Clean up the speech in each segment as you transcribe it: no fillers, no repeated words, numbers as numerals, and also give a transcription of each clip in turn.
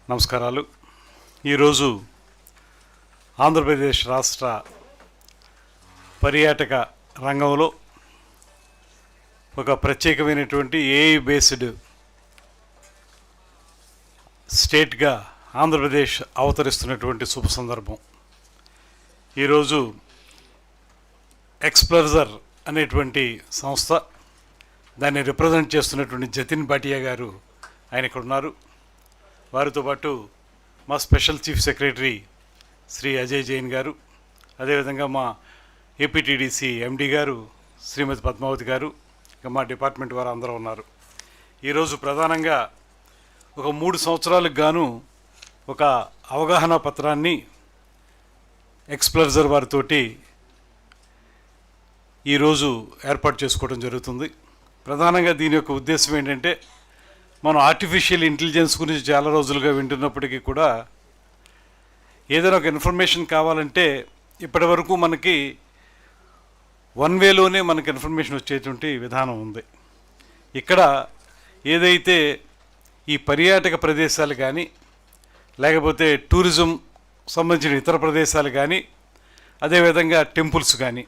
నమస్కారాలు. ఈరోజు ఆంధ్రప్రదేశ్ రాష్ట్ర పర్యాటక రంగంలో ఒక ప్రత్యేకమైనటువంటి ఏఐ బేస్డ్ స్టేట్గా ఆంధ్రప్రదేశ్ అవతరిస్తున్నటువంటి శుభ సందర్భం. ఈరోజు ఎక్స్ప్లర్జర్ అనేటువంటి సంస్థ, దాన్ని రిప్రజెంట్ చేస్తున్నటువంటి జతిన్ భాటియా గారు ఆయన ఇక్కడ ఉన్నారు. వారితో పాటు మా special chief secretary Shri Ajay Jain గారు, అదేవిధంగా మా ఏపీటీడీసీ ఎండి గారు శ్రీమతి పద్మావతి గారు, ఇంకా మా డిపార్ట్మెంట్ వారు అందరూ ఉన్నారు. ఈరోజు ప్రధానంగా ఒక 3 సంవత్సరాలకు గాను ఒక అవగాహన పత్రాన్ని ఎక్స్ప్లర్జర్ వారితోటి ఈరోజు ఏర్పాటు చేసుకోవడం జరుగుతుంది. ప్రధానంగా దీని యొక్క ఉద్దేశం ఏంటంటే, మనం ఆర్టిఫిషియల్ ఇంటెలిజెన్స్ గురించి చాలా రోజులుగా వింటున్నప్పటికీ కూడా ఏదైనా ఒక ఇన్ఫర్మేషన్ కావాలంటే ఇప్పటి వరకు మనకి వన్ వేలోనే మనకి ఇన్ఫర్మేషన్ వచ్చేటువంటి విధానం ఉంది. ఇక్కడ ఏదైతే ఈ పర్యాటక ప్రదేశాలు కానీ, లేకపోతే టూరిజం సంబంధించిన ఇతర ప్రదేశాలు కానీ, అదేవిధంగా టెంపుల్స్ కానీ,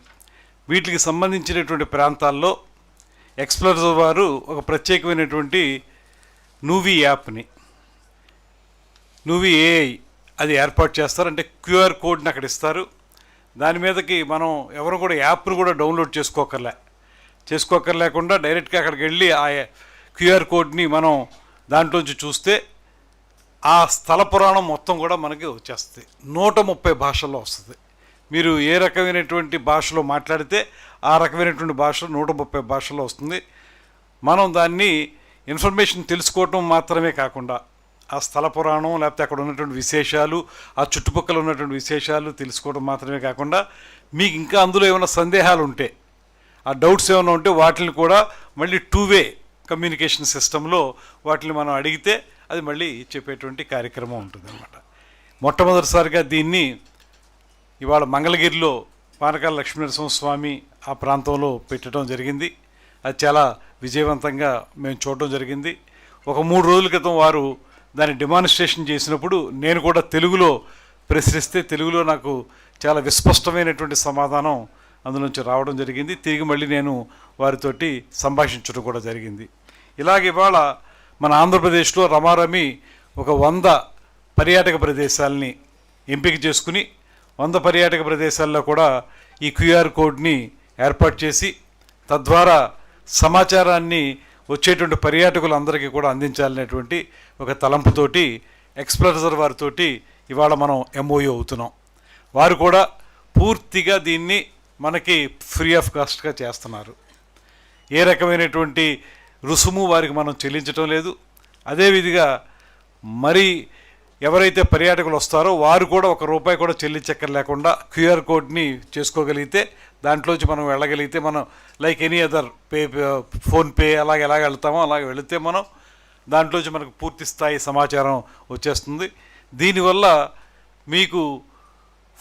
వీటికి సంబంధించినటువంటి ప్రాంతాల్లో ఎక్స్ప్లోరర్ వారు ఒక ప్రత్యేకమైనటువంటి నూవీ యాప్ని, నూవీ ఏఐ అది ఏర్పాటు చేస్తారు. అంటే క్యూఆర్ కోడ్ని అక్కడ ఇస్తారు. దాని మీదకి మనం ఎవరు కూడా యాప్ను కూడా డౌన్లోడ్ చేసుకోకర్లేకుండా డైరెక్ట్గా అక్కడికి వెళ్ళి ఆ క్యూఆర్ కోడ్ని మనం దాంట్లోంచి చూస్తే ఆ స్థల పురాణం మొత్తం కూడా మనకి వచ్చేస్తుంది. 130 భాషల్లో వస్తుంది. మీరు ఏ రకమైనటువంటి భాషలో మాట్లాడితే ఆ రకమైనటువంటి భాష 130 భాషల్లో వస్తుంది. మనం దాన్ని ఇన్ఫర్మేషన్ తెలుసుకోవటం మాత్రమే కాకుండా ఆ స్థల పురాణం, లేకపోతే అక్కడ ఉన్నటువంటి విశేషాలు, ఆ చుట్టుపక్కల ఉన్నటువంటి విశేషాలు తెలుసుకోవడం మాత్రమే కాకుండా, మీకు ఇంకా అందులో ఏమైనా సందేహాలు ఉంటే, ఆ డౌట్స్ ఏమైనా ఉంటే వాటిని కూడా మళ్ళీ 2-వే కమ్యూనికేషన్ సిస్టంలో వాటిని మనం అడిగితే అది మళ్ళీ చెప్పేటువంటి కార్యక్రమం ఉంటుందన్నమాట. మొట్టమొదటిసారిగా దీన్ని ఇవాళ మంగళగిరిలో పానకాల లక్ష్మీనరసింహస్వామి ఆ ప్రాంతంలో పెట్టడం జరిగింది. అది చాలా విజయవంతంగా మేము చూడడం జరిగింది. ఒక 3 రోజుల క్రితం వారు దాన్ని డెమాన్స్ట్రేషన్ చేసినప్పుడు నేను కూడా తెలుగులో ప్రశ్నిస్తే తెలుగులో నాకు చాలా విస్పష్టమైనటువంటి సమాధానం అందులోంచి రావడం జరిగింది. తిరిగి మళ్ళీ నేను వారితోటి సంభాషించడం కూడా జరిగింది. ఇలాగ ఇవాళ మన ఆంధ్రప్రదేశ్లో రమారమి ఒక 100 పర్యాటక ప్రదేశాలని ఎంపిక చేసుకుని 100 పర్యాటక ప్రదేశాల్లో కూడా ఈ క్యూఆర్ కోడ్ని ఏర్పాటు చేసి తద్వారా సమాచారాన్ని వచ్చేటువంటి పర్యాటకులందరికీ కూడా అందించాలనేటువంటి ఒక తలంపుతోటి ఎక్స్ప్లర్జర్ వారితోటి ఇవాళ మనం ఎంఓయూ అవుతున్నాం. వారు కూడా పూర్తిగా దీన్ని మనకి ఫ్రీ ఆఫ్ కాస్ట్గా చేస్తున్నారు. ఏ రకమైనటువంటి రుసుము వారికి మనం చెల్లించడం లేదు. అదేవిధంగా మరి ఎవరైతే పర్యాటకులు వస్తారో వారు కూడా ₹1 కూడా చెల్లించక్కర్లేకుండా క్యూఆర్ కోడ్ని చేసుకోగలిగితే, దాంట్లోంచి మనం వెళ్ళగలిగితే, మనం లైక్ ఎనీ అదర్ ఫోన్పే ఎలాగ వెళ్తామో అలాగే వెళితే మనం దాంట్లోంచి మనకు పూర్తి స్థాయి సమాచారం వచ్చేస్తుంది. దీనివల్ల మీకు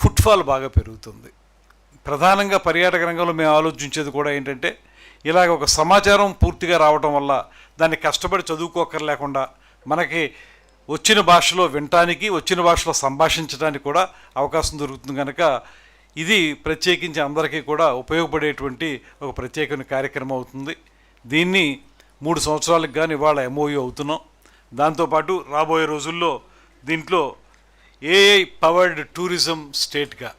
ఫుట్ఫాల్ బాగా పెరుగుతుంది. ప్రధానంగా పర్యాటక రంగంలో మేము ఆలోచించేది కూడా ఏంటంటే, ఇలాగ ఒక సమాచారం పూర్తిగా రావటం వల్ల దాన్ని కష్టపడి చదువుకోకర్లేకుండా మనకి వచ్చిన భాషలో వినటానికి, వచ్చిన భాషలో సంభాషించడానికి కూడా అవకాశం దొరుకుతుంది. కనుక ఇది ప్రత్యేకించి అందరికీ కూడా ఉపయోగపడేటువంటి ఒక ప్రత్యేకమైన కార్యక్రమం అవుతుంది. దీన్ని 3 సంవత్సరాలకు కానీ ఇవాళ ఎంఓయూ అవుతున్నాం. దాంతోపాటు రాబోయే రోజుల్లో దీంట్లో AI powered tourism స్టేట్గా,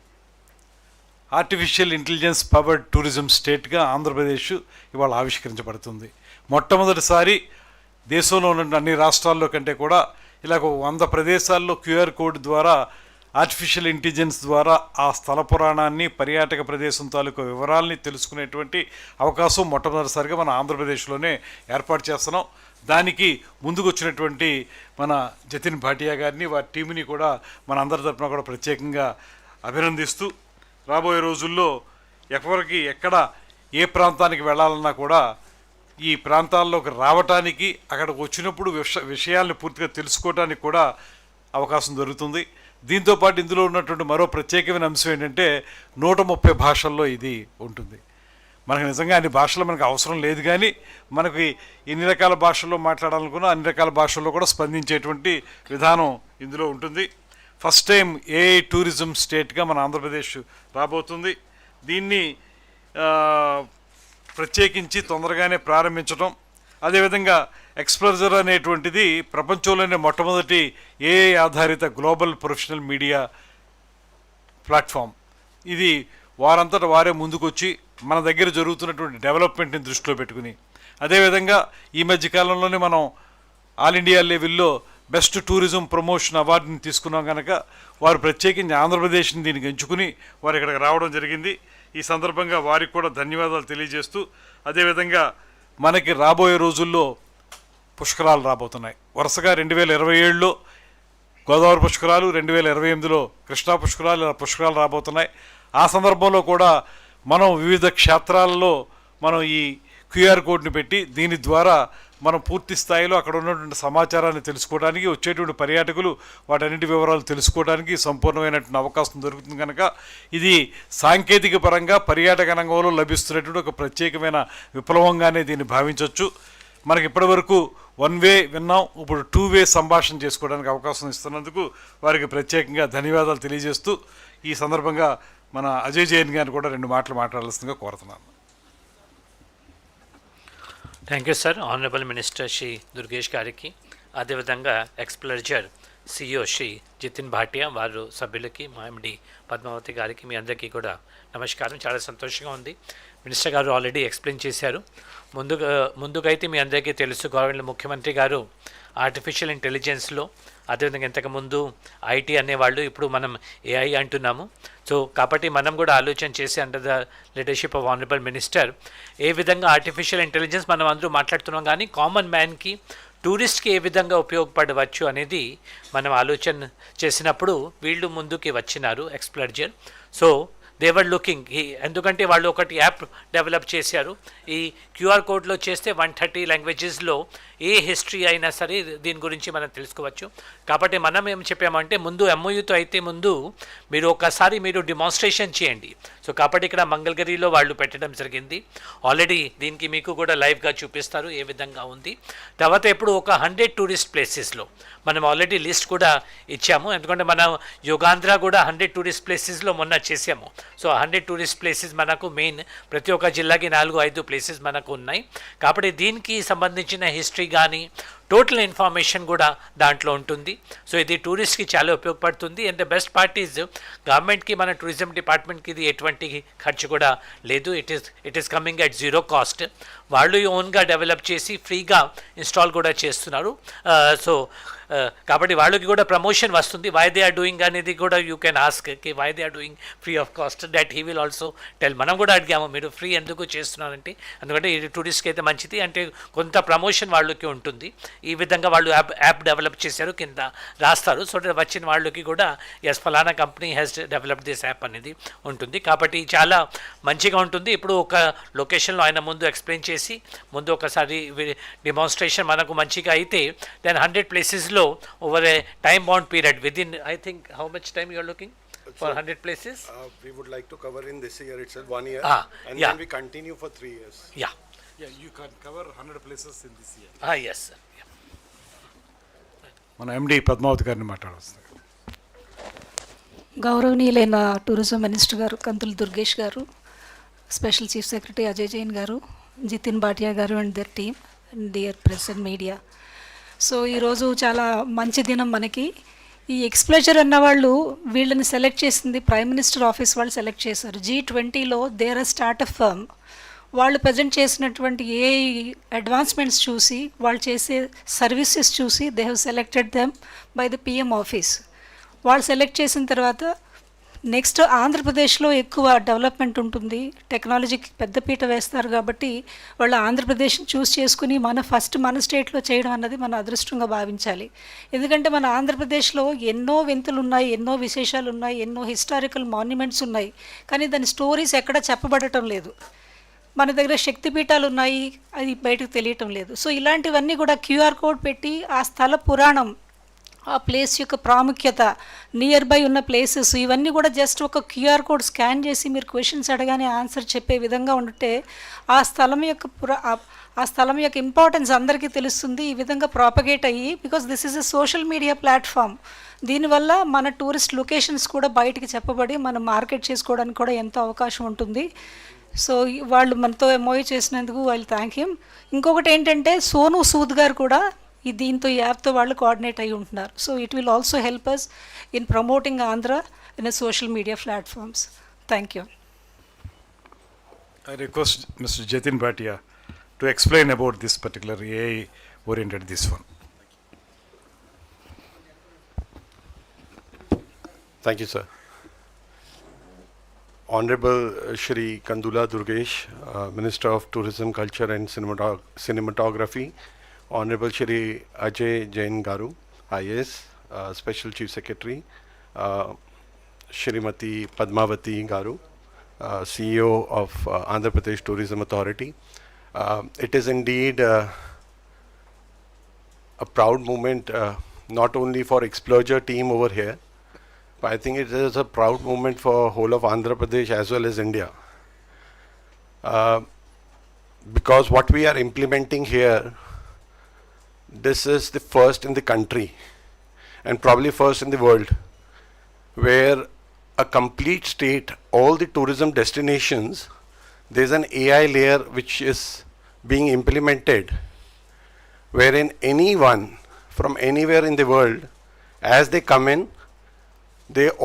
artificial intelligence powered tourism స్టేట్గా Andhra Pradesh ఇవాళ ఆవిష్కరించబడుతుంది. మొట్టమొదటిసారి దేశంలో ఉన్న అన్ని రాష్ట్రాల్లో కంటే కూడా ఇలాగ 100 ప్రదేశాల్లో క్యూఆర్ కోడ్ ద్వారా, ఆర్టిఫిషియల్ ఇంటెలిజెన్స్ ద్వారా ఆ స్థల పురాణాన్ని, పర్యాటక ప్రదేశం తాలూకు వివరాలని తెలుసుకునేటువంటి అవకాశం మొట్టమొదటిసారిగా మన ఆంధ్రప్రదేశ్లోనే ఏర్పాటు చేస్తున్నాం. దానికి ముందుకు వచ్చినటువంటి మన జతిన్ భాటియా గారిని, వారి టీంని కూడా మన అందరి తరఫున కూడా ప్రత్యేకంగా అభినందిస్తూ, రాబోయే రోజుల్లో ఎవరికి ఎక్కడ ఏ ప్రాంతానికి వెళ్ళాలన్నా కూడా ఈ ప్రాంతాల్లోకి రావటానికి, అక్కడికి వచ్చినప్పుడు విషయాల్ని పూర్తిగా తెలుసుకోవడానికి కూడా అవకాశం దొరుకుతుంది. దీంతోపాటు ఇందులో ఉన్నటువంటి మరో ప్రత్యేకమైన అంశం ఏంటంటే 130 భాషల్లో ఇది ఉంటుంది. మనకు నిజంగా అన్ని భాషలు మనకు అవసరం లేదు, కానీ మనకి ఎన్ని రకాల భాషల్లో మాట్లాడాలనుకున్నా అన్ని రకాల భాషల్లో కూడా స్పందించేటువంటి విధానం ఇందులో ఉంటుంది. ఫస్ట్ టైం ఏఐ టూరిజం స్టేట్గా మన ఆంధ్రప్రదేశ్ రాబోతుంది. దీన్ని ప్రత్యేకించి తొందరగానే ప్రారంభించడం, అదేవిధంగా ఎక్స్ప్లోజర్ అనేటువంటిది ప్రపంచంలోనే మొట్టమొదటి ఏఐ ఆధారిత గ్లోబల్ ప్రొఫెషనల్ మీడియా ప్లాట్ఫామ్. ఇది వారంతటా వారే ముందుకొచ్చి మన దగ్గర జరుగుతున్నటువంటి డెవలప్మెంట్ని దృష్టిలో పెట్టుకుని, అదేవిధంగా ఈ మధ్య కాలంలోనే మనం ఆల్ ఇండియా లెవెల్లో బెస్ట్ టూరిజం ప్రమోషన్ అవార్డుని తీసుకున్నాం కనుక వారు ప్రత్యేకించి ఆంధ్రప్రదేశ్ని దీనికి ఎంచుకుని వారు ఇక్కడికి రావడం జరిగింది. ఈ సందర్భంగా వారికి కూడా ధన్యవాదాలు తెలియజేస్తూ, అదేవిధంగా మనకి రాబోయే రోజుల్లో పుష్కరాలు రాబోతున్నాయి. వరుసగా 2027లో గోదావరి పుష్కరాలు, 2028లో కృష్ణా పుష్కరాలు, ఇలా పుష్కరాలు రాబోతున్నాయి. ఆ సందర్భంలో కూడా మనం వివిధ క్షేత్రాలలో మనం ఈ క్యూఆర్ కోడ్ని పెట్టి దీని ద్వారా మనం పూర్తి స్థాయిలో అక్కడ ఉన్నటువంటి సమాచారాన్ని తెలుసుకోవడానికి, వచ్చేటువంటి పర్యాటకులు వాటన్నిటి వివరాలు తెలుసుకోవడానికి సంపూర్ణమైనటువంటి అవకాశం దొరుకుతుంది. కనుక ఇది సాంకేతిక పరంగా పర్యాటక రంగంలో లభిస్తున్నటువంటి ఒక ప్రత్యేకమైన విప్లవంగానే దీన్ని భావించవచ్చు. మనకి ఇప్పటివరకు 1 వే విన్నాం, ఇప్పుడు 2 వే సంభాషణ చేసుకోవడానికి అవకాశం ఇస్తున్నందుకు వారికి ప్రత్యేకంగా ధన్యవాదాలు తెలియజేస్తూ, ఈ సందర్భంగా మన అజయ్ జైన్ గారిని కూడా 2 మాటలు మాట్లాడాల్సిందిగా కోరుతున్నాను. Thank you sir. Honourable minister Shri Durgesh గారికి, అదేవిధంగా ఎక్స్ప్లోజర్ సిఇఓ శ్రీ జితిన్ భాటియా వారు సభ్యులకి, మా ఎండి పద్మావతి గారికి, మీ అందరికీ కూడా నమస్కారం. చాలా సంతోషంగా ఉంది. మినిస్టర్ గారు ఆల్రెడీ ఎక్స్ప్లెయిన్ చేశారు. ముందుకైతే మీ అందరికీ తెలుసు, గవర్నమెంట్ ముఖ్యమంత్రి గారు ఆర్టిఫిషియల్ ఇంటెలిజెన్స్లో, అదేవిధంగా ఇంతకుముందు ఐటీ అనేవాళ్ళు, ఇప్పుడు మనం ఏఐ అంటున్నాము. సో కాబట్టి మనం కూడా ఆలోచన చేసి under the leadership of honourable minister ఏ విధంగా ఆర్టిఫిషియల్ ఇంటెలిజెన్స్ మనం అందరూ మాట్లాడుతున్నాం, కానీ కామన్ మ్యాన్కి, టూరిస్ట్కి ఏ విధంగా ఉపయోగపడవచ్చు అనేది మనం ఆలోచన చేసినప్పుడు వీళ్ళు ముందుకి వచ్చినారు ఎక్స్ప్లోజర్. సో దేవర్ లుకింగ్, ఎందుకంటే వాళ్ళు ఒకటి యాప్ డెవలప్ చేశారు. ఈ క్యూఆర్ కోడ్లో చేస్తే 130 లాంగ్వేజెస్లో ఏ హిస్టరీ అయినా సరే దీని గురించి మనం తెలుసుకోవచ్చు. కాబట్టి మనం ఏం చెప్పామంటే, ముందు ఎంఓయూతో అయితే ముందు మీరు ఒకసారి మీరు డిమాన్స్ట్రేషన్ చేయండి. సో కాబట్టి ఇక్కడ మంగళగిరిలో వాళ్ళు పెట్టడం జరిగింది. ఆల్రెడీ దీనికి మీకు కూడా లైవ్గా చూపిస్తారు ఏ విధంగా ఉంది. తర్వాత ఇప్పుడు ఒక 100 టూరిస్ట్ ప్లేసెస్లో మనం ఆల్రెడీ లిస్ట్ కూడా ఇచ్చాము, ఎందుకంటే మనం యుగాంధ్ర కూడా 100 టూరిస్ట్ ప్లేసెస్లో మొన్న చేసాము. సో 100 టూరిస్ట్ ప్లేసెస్ మనకు మెయిన్, ప్రతి ఒక్క జిల్లాకి 4-5 ప్లేసెస్ మనకు ఉన్నాయి. కాబట్టి దీనికి సంబంధించిన హిస్టరీ కానీ టోటల్ ఇన్ఫర్మేషన్ కూడా దాంట్లో ఉంటుంది. సో ఇది టూరిస్ట్కి చాలా ఉపయోగపడుతుంది. And the best part is గవర్నమెంట్కి, మన టూరిజం డిపార్ట్మెంట్కి ఇది ఎటువంటి ఖర్చు కూడా లేదు. It is coming at 0 cost. వాళ్ళు ఓన్గా డెవలప్ చేసి ఫ్రీగా ఇన్స్టాల్ కూడా చేస్తున్నారు. సో కాబట్టి వాళ్ళకి కూడా ప్రమోషన్ వస్తుంది. వై దే ఆర్ డూయింగ్ అనేది కూడా you can ask, why they are doing free of cost, that he will also tell. మనం కూడా అడిగాము, మీరు ఫ్రీ ఎందుకు చేస్తున్నారంటే, ఎందుకంటే ఇది టూరిస్ట్కి అయితే మంచిది, అంటే కొంత ప్రమోషన్ వాళ్ళకి ఉంటుంది. ఈ విధంగా వాళ్ళు యాప్ డెవలప్ చేశారు, కింద రాస్తారు. సో వచ్చిన వాళ్ళకి కూడా ఎస్ ఫలానా company has developed this app అనేది ఉంటుంది. కాబట్టి చాలా మంచిగా ఉంటుంది. ఇప్పుడు ఒక లొకేషన్లో ఆయన ముందు ఎక్స్ప్లెయిన్ చేసి, ముందు ఒకసారి డిమాన్స్ట్రేషన్ మనకు మంచిగా అయితే, దెన్ 100 ప్లేసెస్లో over a time bound period, within I think how much time you are looking for 100 places? We would like to cover in this year itself, 1 year, and yeah. then we continue for 3 years. Yeah, you can cover 100 places in this year. Yes sir. Yeah. మన ఎండి పద్మావతి గారిని మాట్లాడవచ్చు. గౌరవనీయులైన tourism minister గారు కంతుల దుర్గేష్ గారు, special chief secretary Ajay Jain గారు, జితిన్ భాటియా గారు and there team, and dear press and media. So ఈరోజు చాలా మంచి దినం మనకి. ఈ ఎక్స్ప్లోజర్ అన్న వాళ్ళు వీళ్ళని సెలెక్ట్ చేసింది ప్రైమ్ మినిస్టర్ ఆఫీస్ వాళ్ళు సెలెక్ట్ చేశారు. G20లో దేర్ ఆర్ స్టార్ట్అప్ ఫర్మ్. వాళ్ళు ప్రజెంట్ చేసినటువంటి ఏ అడ్వాన్స్మెంట్స్ చూసి, వాళ్ళు చేసే సర్వీసెస్ చూసి they have selected them by the PM office. వాళ్ళు సెలెక్ట్ చేసిన తర్వాత నెక్స్ట్ ఆంధ్రప్రదేశ్లో ఎక్కువ డెవలప్మెంట్ ఉంటుంది, టెక్నాలజీకి పెద్దపీట వేస్తారు. కాబట్టి వాళ్ళు ఆంధ్రప్రదేశ్ని చూస్ చేసుకుని మన స్టేట్లో చేయడం అన్నది మన అదృష్టంగా భావించాలి. ఎందుకంటే మన ఆంధ్రప్రదేశ్లో ఎన్నో వింతలు ఉన్నాయి, ఎన్నో విశేషాలు ఉన్నాయి, ఎన్నో హిస్టారికల్ మాన్యుమెంట్స్ ఉన్నాయి, కానీ దాని స్టోరీస్ ఎక్కడా చెప్పబడటం లేదు. మన దగ్గర శక్తిపీఠాలు ఉన్నాయి, అది బయటకు తెలియటం లేదు. సో ఇలాంటివన్నీ కూడా QR కోడ్ పెట్టి ఆ స్థల పురాణం, ఆ ప్లేస్ యొక్క ప్రాముఖ్యత, నియర్ బై ఉన్న ప్లేసెస్, ఇవన్నీ కూడా జస్ట్ ఒక క్యూఆర్ కోడ్ స్కాన్ చేసి మీరు క్వశ్చన్స్ అడగానే ఆన్సర్ చెప్పే విధంగా ఉంటే ఆ స్థలం యొక్క ఆ స్థలం యొక్క ఇంపార్టెన్స్ అందరికీ తెలుస్తుంది. ఈ విధంగా ప్రాపగేట్ అయ్యి, because this is a social media platform, దీనివల్ల మన టూరిస్ట్ లొకేషన్స్ కూడా బయటికి చెప్పబడి మనం మార్కెట్ చేసుకోవడానికి కూడా ఎంతో అవకాశం ఉంటుంది. సో వాళ్ళు మనతో ఎంఓయూ చేసినందుకు వాళ్ళు థ్యాంక్ హిమ్. ఇంకొకటి ఏంటంటే సోను సూద్ గారు కూడా దీంతో ఈ యాప్తో వాళ్ళు కోఆర్డినేట్ అయి ఉంటున్నారు. So it will also help us in promoting Andhra in social media platforms. Thank you. I request Mr. Jatin Bhatia to explain about this particular AI oriented this one. Thank you, sir. Honorable Shri Kandula Durgesh, Minister of Tourism, Culture and Cinematography. Honorable Shri Ajay Jain Garu, IAS, Special Chief Secretary. Shrimati Padmavati Garu, CEO of Andhra Pradesh Tourism Authority. It is indeed a proud moment, not only for Exploger team over here, but I think it is a proud moment for whole of Andhra Pradesh as well as India. Because what we are implementing here, this is the first in the country and probably first in the world, where a complete state, all the tourism destinations, there's an AI layer which is being implemented, wherein anyone from anywhere in the world, as they come in,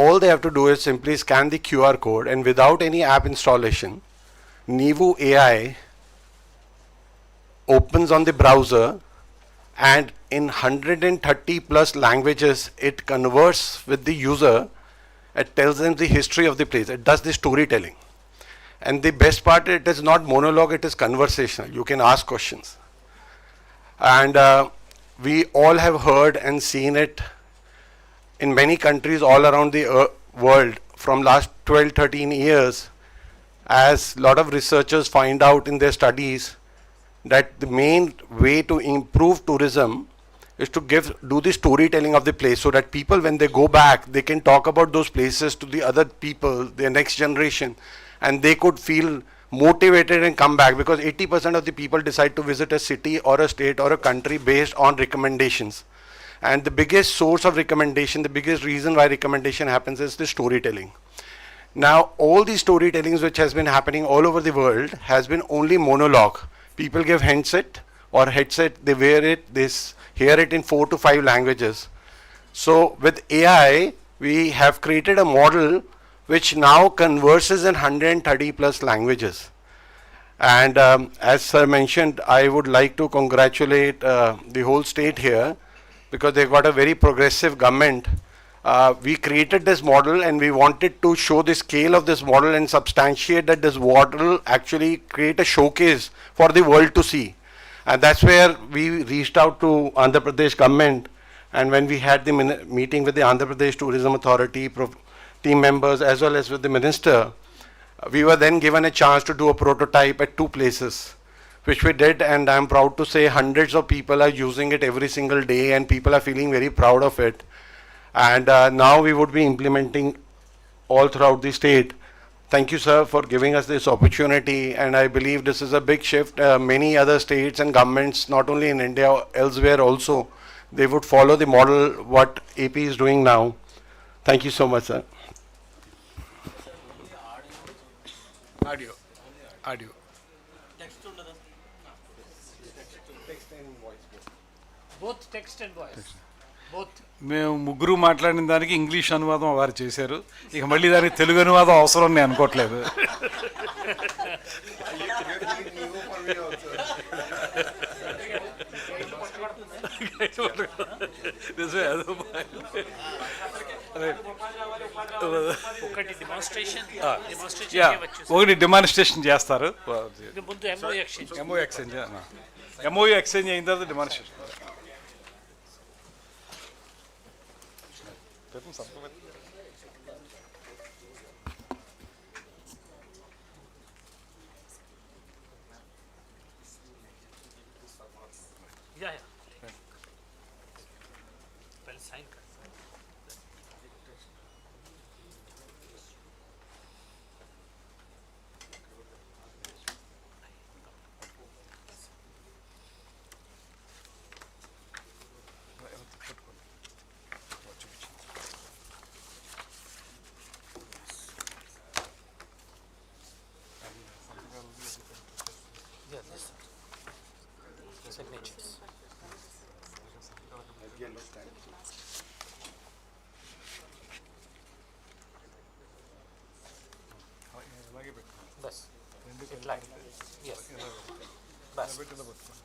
all they have to do is simply scan the QR code, and without any app installation, Nivu AI opens on the browser, and in 130 plus languages it converses with the user. It tells them the history of the place. It does the storytelling. And the best part, it is not monologue, it is conversational. You can ask questions. And we all have heard and seen it in many countries all around the world from last 12-13 years, as a lot of researchers find out in their studies that the main way to improve tourism is to do the storytelling of the place, so that people, when they go back, they can talk about those places to the other people, their next generation, and they could feel motivated and come back, because 80% of the people decide to visit a city or a state or a country based on recommendations. And the biggest source of recommendation, the biggest reason why recommendation happens is the storytelling. Now, all these storytellings which has been happening all over the world has been only monologue. People give handset or headset, they wear it, they hear it in 4 to 5 languages. So with AI, we have created a model which now converses in 130 plus languages. And as sir mentioned, I would like to congratulate the whole state here, because they got a very progressive government. We created this model and we wanted to show the scale of this model and substantiate that this model actually create a showcase for the world to see. And that's where we reached out to Andhra Pradesh government, and when we had the meeting with the Andhra Pradesh Tourism Authority team members as well as with the minister, we were then given a chance to do a prototype at 2 places, which we did, and I'm proud to say hundreds of people are using it every single day, and people are feeling very proud of it. And now we would be implementing all throughout the state. Thank you, sir, for giving us this opportunity, and I believe this is a big shift. Many other states and governments, not only in India, elsewhere also, they would follow the model what AP is doing now. Thank you so much, sir. Audio. Both text and voice. Both. మేము ముగ్గురు మాట్లాడిన దానికి English అనువాదం వారు చేశారు. ఇక మళ్ళీ దానికి తెలుగు అనువాదం అవసరం నేను అనుకోవట్లేదు. ఒకటి డెమాన్స్ట్రేషన్ చేస్తారు. ఎంఓయూ ఎక్స్చేంజ్ అయిన తర్వాత డెమాన్స్ట్రేషన్. Yeah. साइन कर signatures. అలాగే పెట్టుకోండి. बस इतना यस बस పెట్టిందో పట్టుకోండి.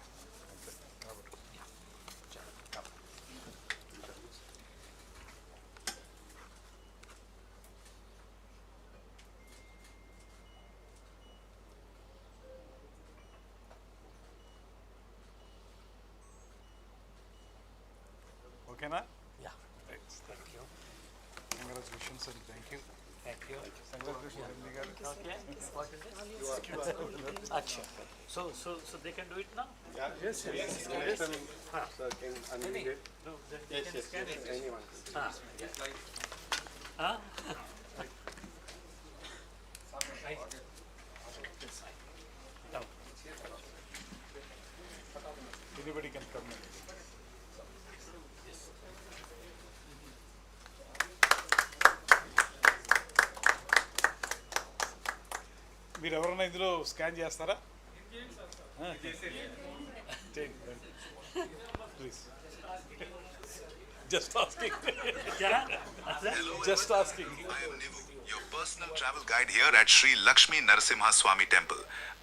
ఓకేనా? या thank you congratulations and thank you. Thank you congratulations MD garu. okay what is it अच्छा so they can do it now Yes, yes. Sir, can unmute it? no they can scan it Anyone. हाँ हाँ anybody can come. మీరు ఎవరైనా ఇందులో scan చేస్తారా? Please just asking. क्या just asking. I am Nivu, your personal travel guide here at Sri Lakshmi Narasimha Swami Temple.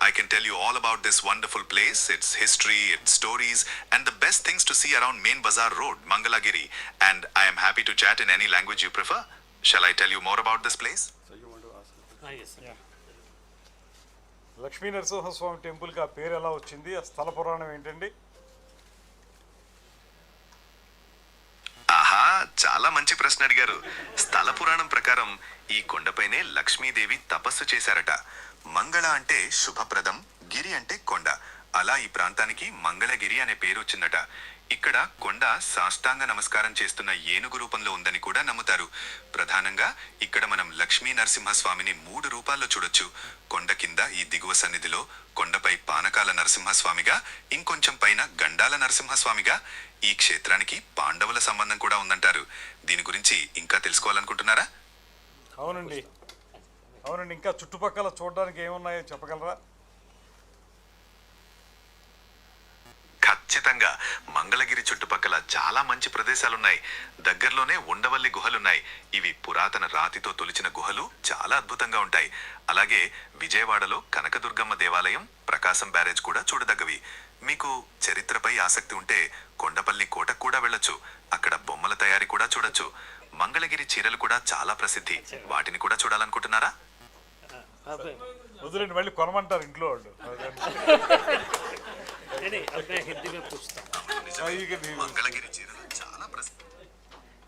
I can tell you all about this wonderful place, its history, its stories, and the best things to see around Main Bazaar Road, Mangalagiri. And I am happy to chat in any language you prefer. Shall I tell you more about this place? So you want to ask? हाँ yes Lakshmi Narasimhaswamy టెంపుల్కి ఆ పేరు ఎలా వచ్చింది? ఆ స్థల పురాణం ఏంటండి? ఆహా, చాలా మంచి ప్రశ్న అడిగారు. స్థల పురాణం ప్రకారం ఈ కొండపైనే లక్ష్మీదేవి తపస్సు చేశారట. మంగళ అంటే శుభప్రదం, గిరి అంటే కొండ. అలా ఈ ప్రాంతానికి మంగళగిరి అనే పేరు వచ్చిందట. ఇక్కడ కొండ సాష్టాంగ నమస్కారం చేస్తున్న ఏనుగు రూపంలో ఉందని కూడా నమ్ముతారు. ప్రధానంగా ఇక్కడ మనం లక్ష్మీ నరసింహస్వామిని 3 రూపాల్లో చూడొచ్చు. కొండ కింద ఈ దిగువ సన్నిధిలో కొండపై పానకాల నరసింహస్వామిగా, ఇంకొంచెం పైన గండాల నరసింహస్వామిగా. ఈ క్షేత్రానికి పాండవుల సంబంధం కూడా ఉందంటారు. దీని గురించి ఇంకా తెలుసుకోవాలనుకుంటున్నారా? అవునండి, అవునండి. ఇంకా చుట్టుపక్కల చూడడానికి ఏమున్నాయో చెప్పగలరా? ఖచ్చితంగా మంగళగిరి చుట్టుపక్కల చాలా మంచి ప్రదేశాలున్నాయి. దగ్గరలోనే ఉండవల్లి గుహలున్నాయి. ఇవి పురాతన రాతితో తొలిచిన గుహలు, చాలా అద్భుతంగా ఉంటాయి. అలాగే విజయవాడలో కనకదుర్గమ్మ దేవాలయం, ప్రకాశం బ్యారేజ్ కూడా చూడదగ్గవి. మీకు చరిత్రపై ఆసక్తి ఉంటే కొండపల్లి కోటకు కూడా వెళ్ళొచ్చు. అక్కడ బొమ్మల తయారీ కూడా చూడొచ్చు. మంగళగిరి చీరలు కూడా చాలా ప్రసిద్ధి. వాటిని కూడా చూడాలనుకుంటున్నారా? వదిలేండి, మళ్ళీ కొనమంటారు ఇంట్లో వాళ్ళు. नहीं अब मैं हिंदी में पूछता हूँ మంగళగిరి చీరలు చాలా ప్రసిద్ధి.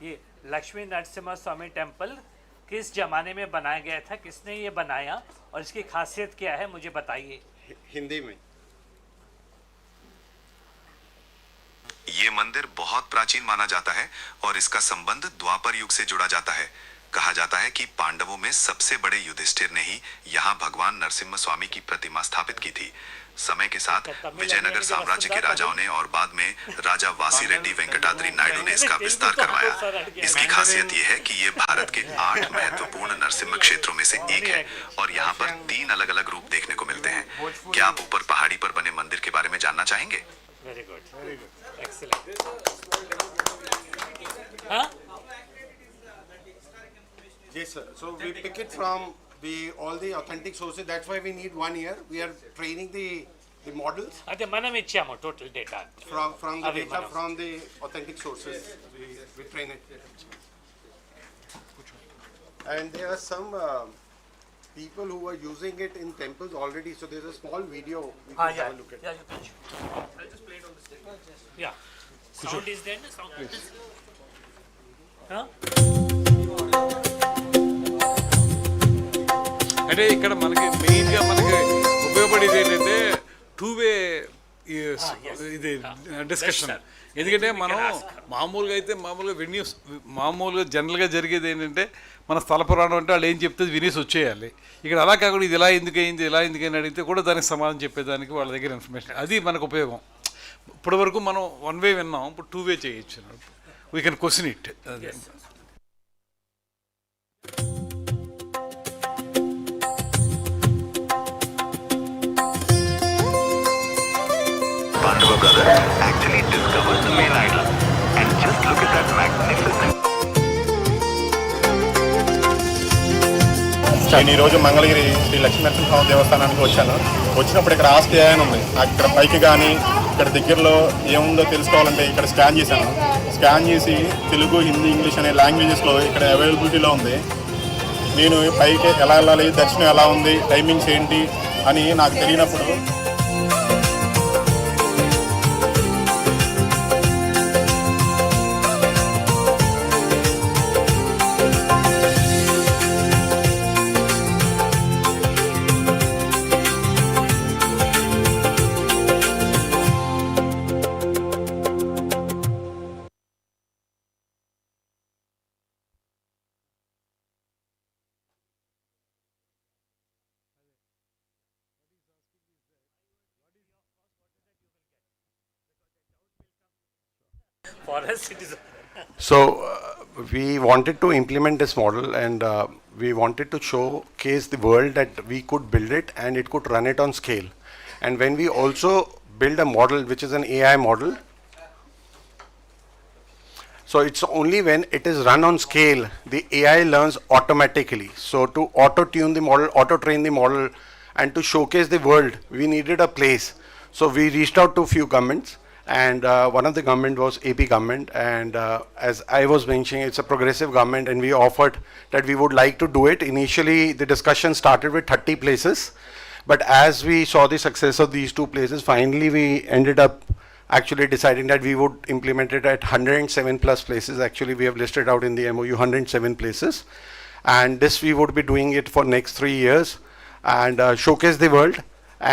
ये लक्ष्मी नरसिम्हा स्वामी टेम्पल किस जमाने में बनाया गया था, किसने ये बनाया और इसकी खासियत क्या है, मुझे बताइए. हिंदी में. ये मंदिर बहुत प्राचीन माना जाता है और इसका संबंध द्वापर युग से जुड़ा जाता है. कहा जाता है कि पांडवों में सबसे बड़े युधिष्ठिर ने ही यहाँ भगवान नरसिम्हा स्वामी की प्रतिमा स्थापित की थी. समय के साथ विजयनगर साम्राज्य के राजाओं ने और बाद में राजा वासीरेड्डी वेंकटाद्रि नायडू ने इसका विस्तार करवाया. इसकी खासियत ये है कि ये भारत के 8 महत्वपूर्ण नरसिम्हा क्षेत्रों में से एक है और यहाँ पर 3 अलग अलग रूप देखने को मिलते हैं. क्या आप ऊपर पहाड़ी पर बने मंदिर के बारे में जानना चाहेंगे? Very good excellent. हाँ Yes, sir. So we pick it from all the authentic sources. That's why we need 1 year. We are training the models అదే మనం ఇచ్చాము total data from the Avi, data Manav. from the authentic sources. We train it. And there are some people who are using it in temples already. So there's a small video we can have a look at. you can I'll just play it on the stage. Yeah. Sound is there, no? Sound is huh? అంటే ఇక్కడ మనకి మెయిన్గా మనకి ఉపయోగపడేది ఏంటంటే 2-way ఇది discussion. ఎందుకంటే మనం మామూలుగా మామూలుగా జనరల్గా జరిగేది ఏంటంటే మన స్థల పురాణం అంటే వాళ్ళు ఏం చెప్తే వినేసి వచ్చేయాలి. ఇక్కడ అలా కాకుండా ఇది ఇలా ఎందుకైంది అడిగితే కూడా దానికి సమాధానం చెప్పేదానికి వాళ్ళ దగ్గర ఇన్ఫర్మేషన్, అది మనకు ఉపయోగం. ఇప్పటి వరకు మనం 1 వే విన్నాం, ఇప్పుడు 2 వే చేయొచ్చు. We can question it. Pandava brother actually discovered the main idol. And just look at that magnificent. నేను ఈరోజు మంగళగిరి శ్రీ లక్ష్మీనరసింహస్వామి దేవస్థానానికి వచ్చాను. వచ్చినప్పుడు ఇక్కడ ఆస్క్ అని ఉంది. నాకు ఇక్కడ పైకి కానీ ఇక్కడ దగ్గరలో ఏముందో తెలుసుకోవాలంటే ఇక్కడ స్కాన్ చేశాను. స్కాన్ చేసి తెలుగు, హిందీ, ఇంగ్లీష్ అనే లాంగ్వేజెస్లో ఇక్కడ అవైలబిలిటీలో ఉంది. నేను పైకి ఎలా వెళ్ళాలి, దర్శనం ఎలా ఉంది, టైమింగ్స్ ఏంటి అని నాకు తెలియనప్పుడు For us, it is. So we wanted to implement this model, and we wanted to showcase the world that we could build it and it could run it on scale. And when we also build a model which is an AI model, so it's only when it is run on scale the AI learns automatically. So to auto-tune the model, auto-train the model, and to showcase the world, we needed a place. So we reached out to few governments, and one of the government was AP government, and as I was mentioning, it's a progressive government, and we offered that we would like to do it. Initially the discussion started with 30 places, but as we saw the success of these 2 places, finally we ended up actually deciding that we would implement it at 107 plus places. Actually we have listed out in the MOU 107 places, and this we would be doing it for next 3 years and showcase the world.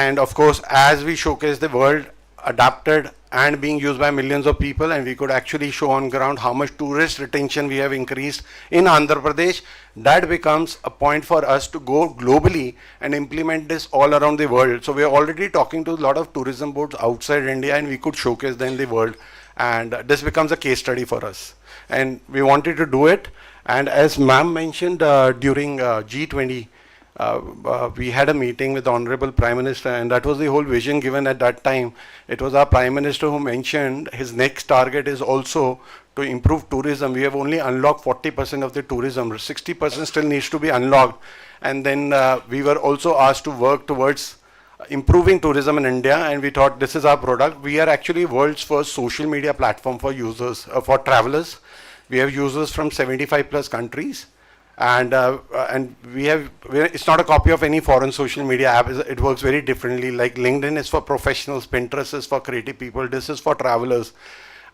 And of course, as we showcase the world, adapted and being used by millions of people, and we could actually show on ground how much tourist retention we have increased in Andhra Pradesh, that becomes a point for us to go globally and implement this all around the world. So we are already talking to a lot of tourism boards outside India, and we could showcase them in the world, and this becomes a case study for us, and we wanted to do it. And as ma'am mentioned, during G20, we had a meeting with the Honorable Prime Minister, and that was the whole vision given at that time. It was our Prime Minister who mentioned his next target is also to improve tourism. We have only unlocked 40% of the tourism. 60% still needs to be unlocked. And then we were also asked to work towards improving tourism in India, and we thought this is our product. We are actually world's first social media platform for users, for travelers. We have users from 75 plus countries. And it's not a copy of any foreign social media app. It works very differently. Like LinkedIn is for professionals, Pinterest is for creative people, this is for travelers,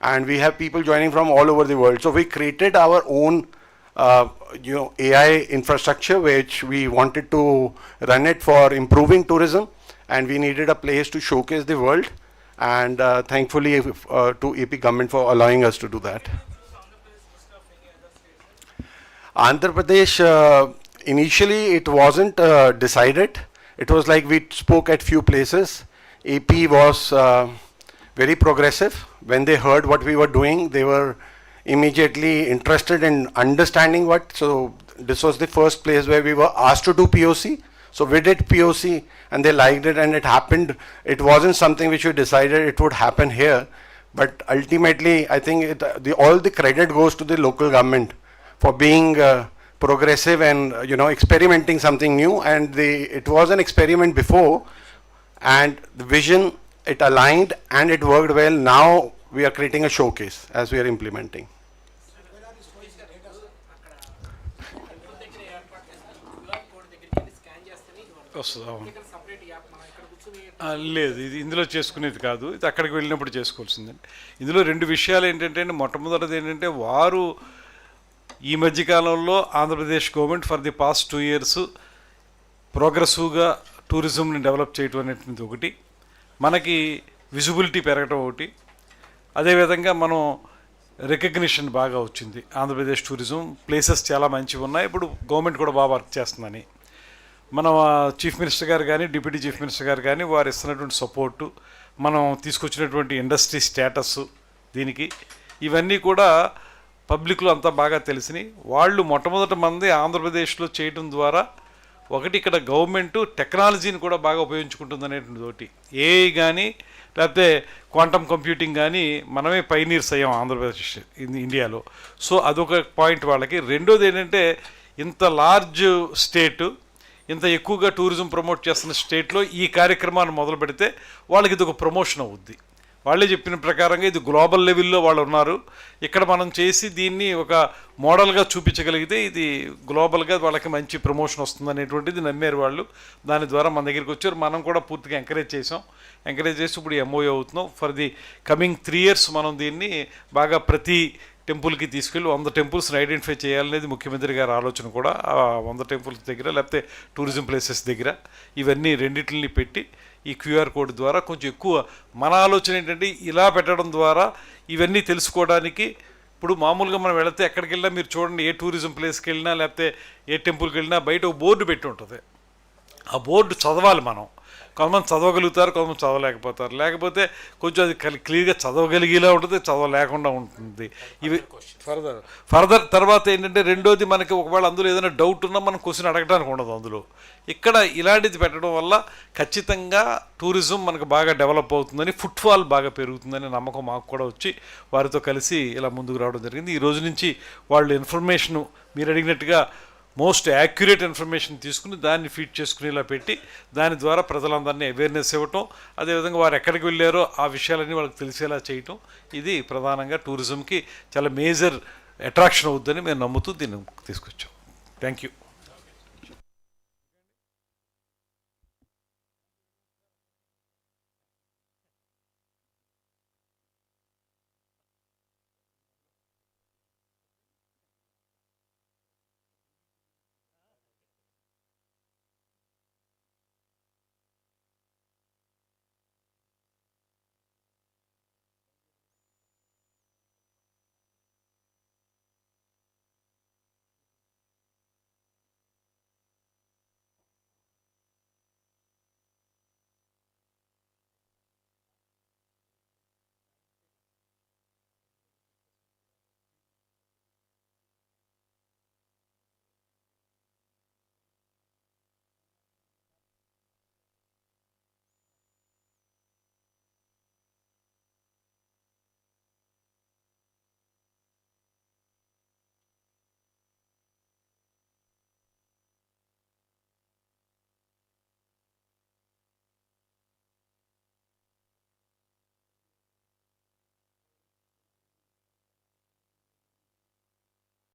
and we have people joining from all over the world. So we created our own AI infrastructure, which we wanted to run it for improving tourism, and we needed a place to showcase the world, and thankfully to AP government for allowing us to do that. Andhra Pradesh, initially it wasn't decided. It was like we spoke at few places. AP was very progressive. When they heard what we were doing, they were immediately interested in understanding what. So this was the first place where we were asked to do POC. So we did POC, and they liked it, and it happened. It wasn't something which we decided it would happen here, but ultimately I think all the credit goes to the local government for being progressive and experimenting something new. And it was an experiment before, and the vision, it aligned and it worked well. Now we are creating a showcase as we are implementing. లేదు, ఇది ఇందులో చేసుకునేది కాదు, ఇది అక్కడికి వెళ్ళినప్పుడు చేసుకోవాల్సిందండి. ఇందులో 2 విషయాలు ఏంటంటే, మొట్టమొదటిది ఏంటంటే, వారు ఈ మధ్యకాలంలో Andhra Pradesh government for the past 2 years ప్రోగ్రెసివ్గా టూరిజంని develop చేయటం అనేటువంటిది ఒకటి. మనకి విజిబిలిటీ పెరగటం ఒకటి, అదేవిధంగా మనం రికగ్నిషన్ బాగా వచ్చింది. ఆంధ్రప్రదేశ్ టూరిజం ప్లేసెస్ చాలా మంచివి ఉన్నాయి, ఇప్పుడు గవర్నమెంట్ కూడా బాగా వర్క్ చేస్తుందని. మన చీఫ్ మినిస్టర్ గారు కానీ డిప్యూటీ చీఫ్ మినిస్టర్ గారు కానీ వారు ఇస్తున్నటువంటి సపోర్టు, మనం తీసుకొచ్చినటువంటి ఇండస్ట్రీ స్టేటస్ దీనికి, ఇవన్నీ కూడా పబ్లిక్లో అంతా బాగా తెలిసినాయి. వాళ్ళు మొట్టమొదటి మంది ఆంధ్రప్రదేశ్లో చేయడం ద్వారా ఒకటి ఇక్కడ గవర్నమెంట్ టెక్నాలజీని కూడా బాగా ఉపయోగించుకుంటుంది అనేటువంటి ఒకటి. ఏఐ కానీ లేకపోతే క్వాంటమ్ కంప్యూటింగ్ కానీ మనమే పైనీర్స్ అయ్యాం ఆంధ్రప్రదేశ్ ఇండియాలో. సో అదొక పాయింట్ వాళ్ళకి. రెండోది ఏంటంటే ఇంత లార్జ్ స్టేటు, ఇంత ఎక్కువగా టూరిజం ప్రమోట్ చేస్తున్న స్టేట్లో ఈ కార్యక్రమాన్ని మొదలు పెడితే వాళ్ళకి ఇది ఒక ప్రమోషన్ అవుద్ది. వాళ్ళే చెప్పిన ప్రకారంగా ఇది గ్లోబల్ లెవెల్లో వాళ్ళు ఉన్నారు, ఇక్కడ మనం చేసి దీన్ని ఒక మోడల్గా చూపించగలిగితే ఇది గ్లోబల్గా వాళ్ళకి మంచి ప్రమోషన్ వస్తుంది అనేటువంటిది నమ్మారు వాళ్ళు. దాని ద్వారా మన దగ్గరికి వచ్చారు, మనం కూడా పూర్తిగా ఎంకరేజ్ చేసాం. ఎంకరేజ్ చేసి ఇప్పుడు ఎంఓఏ అవుతున్నాం. ఫర్ ది కమింగ్ 3 years మనం దీన్ని బాగా ప్రతి టెంపుల్కి తీసుకెళ్ళి 100 టెంపుల్స్ని ఐడెంటిఫై చేయాలనేది ముఖ్యమంత్రి గారి ఆలోచన కూడా. ఆ 100 టెంపుల్స్ దగ్గర లేకపోతే టూరిజం ప్లేసెస్ దగ్గర ఇవన్నీ రెండింటిని పెట్టి ఈ క్యూఆర్ కోడ్ ద్వారా కొంచెం ఎక్కువ మన ఆలోచన ఏంటంటే ఇలా పెట్టడం ద్వారా ఇవన్నీ తెలుసుకోవడానికి. ఇప్పుడు మామూలుగా మనం వెళితే ఎక్కడికి వెళ్ళినా మీరు చూడండి, ఏ టూరిజం ప్లేస్కి వెళ్ళినా లేకపోతే ఏ టెంపుల్కి వెళ్ళినా బయట ఒక బోర్డు పెట్టి ఉంటుంది. ఆ బోర్డు చదవాలి మనం. కొంతమంది చదవగలుగుతారు, కొంతమంది చదవలేకపోతారు. లేకపోతే కొంచెం అది క్లియర్గా చదవగలిగేలా ఉంటుంది, చదవలేకుండా ఉంటుంది. ఇవి ఫర్దర్ తర్వాత ఏంటంటే రెండోది మనకి ఒకవేళ అందులో ఏదైనా డౌట్ ఉన్నా మనం క్వశ్చన్ అడగడానికి ఉండదు అందులో. ఇక్కడ ఇలాంటిది పెట్టడం వల్ల ఖచ్చితంగా టూరిజం మనకు బాగా డెవలప్ అవుతుందని, ఫుట్ఫాల్ బాగా పెరుగుతుందని నమ్మకం మాకు కూడా వచ్చి వారితో కలిసి ఇలా ముందుకు రావడం జరిగింది. ఈ రోజు నుంచి వాళ్ళు ఇన్ఫర్మేషను మీరు అడిగినట్టుగా మోస్ట్ యాక్యురేట్ ఇన్ఫర్మేషన్ తీసుకుని దాన్ని ఫీడ్ చేసుకునేలా పెట్టి దాని ద్వారా ప్రజలందరినీ అవేర్నెస్ ఇవ్వటం, అదేవిధంగా వారు ఎక్కడికి వెళ్ళారో ఆ విషయాలన్నీ వాళ్ళకి తెలిసేలా చేయటం, ఇది ప్రధానంగా టూరిజంకి చాలా మేజర్ అట్రాక్షన్ అవుద్దని మేము నమ్ముతూ దీన్ని తీసుకొచ్చాం. Thank you.